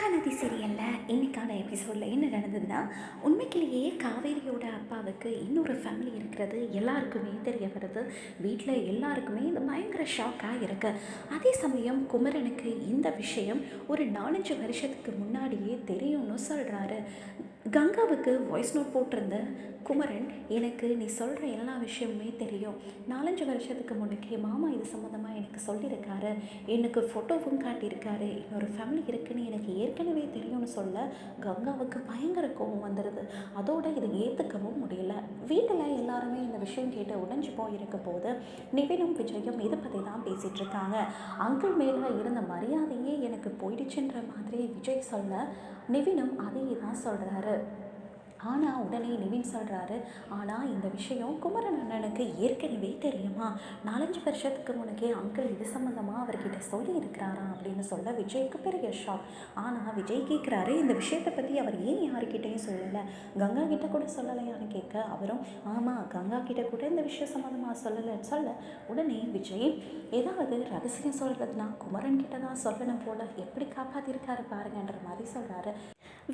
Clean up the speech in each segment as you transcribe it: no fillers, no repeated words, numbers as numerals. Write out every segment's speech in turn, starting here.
மகாநதி சீரியலில் இன்றைக்கான எபிசோடில் என்ன நடந்ததுன்னா, உண்மைக்கிலேயே காவேரியோட அப்பாவுக்கு இன்னொரு ஃபேமிலி இருக்கிறது எல்லாருக்குமே தெரிய வருது. வீட்டில் எல்லாருக்குமே இது பயங்கர ஷாக்காக இருக்குது. அதே சமயம் குமரனுக்கு இந்த விஷயம் ஒரு 4-5 வருஷத்துக்கு முன்னாடியே தெரியும்னு சொல்கிறாரு. கங்காவுக்கு வாய்ஸ் நோட் போட்டிருந்த குமரன், எனக்கு நீ சொல்கிற எல்லா விஷயமுமே தெரியும். 4-5 வருஷத்துக்கு முன்னுக்கே மாமா இது சம்மந்தமாக எனக்கு சொல்லியிருக்காரு. எனக்கு ஃபோட்டோவும் காட்டியிருக்காரு. இன்னொரு ஃபேமிலி இருக்குன்னு எனக்கு ஏற்கனவே தெரியும்னு சொல்ல கங்காவுக்கு பயங்கர கோபம் வந்துடுது. அதோடு இதை ஏற்றுக்கவும் முடியல. வீட்டில் எல்லாருமே இந்த விஷயம் கேட்டு உடைஞ்சு போயிருக்க போது நிவினும் விஜயும் இதை பற்றி தான் பேசிகிட்டு இருக்காங்க. அங்கிள் மேலே இருந்த மரியாதையே எனக்கு போயிடுச்சுன்ற மாதிரி விஜய் சொல்ல நிவினும் அதையே தான் சொல்கிறாரு. ஆனால் உடனே நிவின் சொல்கிறாரு, ஆனால் இந்த விஷயம் குமரன் அண்ணனுக்கு ஏற்கனவே தெரியுமா? 4-5 வருஷத்துக்கு முன்னக்கே அங்கிள் இது சம்மந்தமாக அவர்கிட்ட சொல்லியிருக்கிறாரா அப்படின்னு சொல்ல விஜய்க்கு பெரிய ஷாக். ஆனால் விஜய் கேட்குறாரு, இந்த விஷயத்தை பற்றி அவர் ஏன் யாருக்கிட்டையும் சொல்லலை, கங்கா கிட்ட கூட சொல்லலையான்னு கேட்க அவரும் ஆமாம், கங்கா கிட்ட கூட இந்த விஷயம் சம்மந்தமாக சொல்லலைன்னு சொல்ல உடனே விஜய் ஏதாவது ரகசியம் சொல்கிறதுனா குமரன் கிட்ட தான் சொல்லணும் போல், எப்படி காப்பாற்றிருக்காரு பாருங்கன்ற மாதிரி சொல்கிறாரு.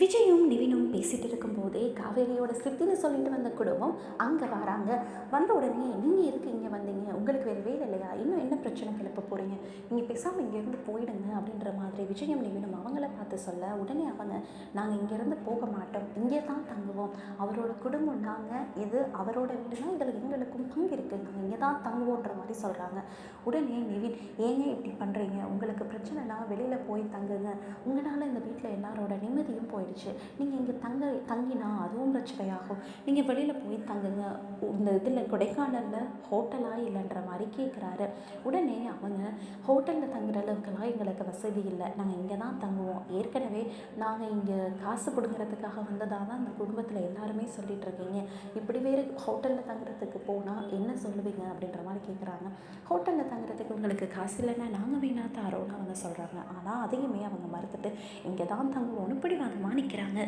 விஜயும் நிவினும் பேசிகிட்டு இருக்கும்போதே காவேரியோட சித்தின்னு சொல்லிட்டு வந்த குடும்பம் அங்கே வராங்க. வந்த உடனே நீங்கள் எதுக்கு இங்கே வந்தீங்க, உங்களுக்கு வேறு வேலை இல்லையா, இன்னும் என்ன பிரச்சனை கிளப்ப போகிறீங்க, நீங்கள் பேசாமல் இங்கேருந்து போயிடுங்க அப்படின்ற மாதிரி விஜயம் நிவினும் அவங்கள பார்த்து சொல்ல உடனே அவங்க, நாங்கள் இங்கேருந்து போக மாட்டோம், இங்கே தான் தங்குவோம், அவரோட குடும்பம் நாங்கள், இது அவரோட வீடுனா இதில் எங்களுக்கும் பங்கு இருக்குது, நாங்கள் இங்கே தான் தங்குவோன்ற மாதிரி சொல்கிறாங்க. உடனே நிவின், ஏங்க இப்படி பண்ணுறீங்க, உங்களுக்கு பிரச்சனைனா வெளியில் போய் தங்குங்க, உங்களால் இந்த வீட்டில் எல்லாரோட நிம்மதியும் போயிடுச்சு, நீங்கள் இங்கே தங்கினா அதுவும் பிரச்சனையாகும், நீங்கள் வெளியில் போய் தங்குங்க, இந்த இதில் கொடைக்கானலில் ஹோட்டலாக இல்லைன்ற மாதிரி கேட்குறாரு. உடனே அவங்க, ஹோட்டலில் தங்குற அளவுக்கெல்லாம் எங்களுக்கு வசதி இல்லை, நாங்கள் இங்கே தான் தங்குவோம், ஏற்கனவே நாங்கள் இங்கே காசு பிடுங்கிறதுக்காக வந்ததாக தான் அந்த குடும்பத்தில் எல்லாருமே சொல்லிட்டு இருக்கீங்க, இப்படி வேறு ஹோட்டலில் தங்குறதுக்கு போனால் என்ன சொல்லுவீங்க அப்படின்ற மாதிரி கேட்குறாங்க. ஹோட்டலில் தங்குறதுக்கு உங்களுக்கு காசு இல்லைன்னா நாங்கள் வேணா தரோன்னு அவங்க சொல்கிறாங்க. ஆனால் அதையுமே அவங்க மறுத்துட்டு இங்கே தான் தங்குவோன்னு பிடிவாதமாக நிற்கிறாங்க.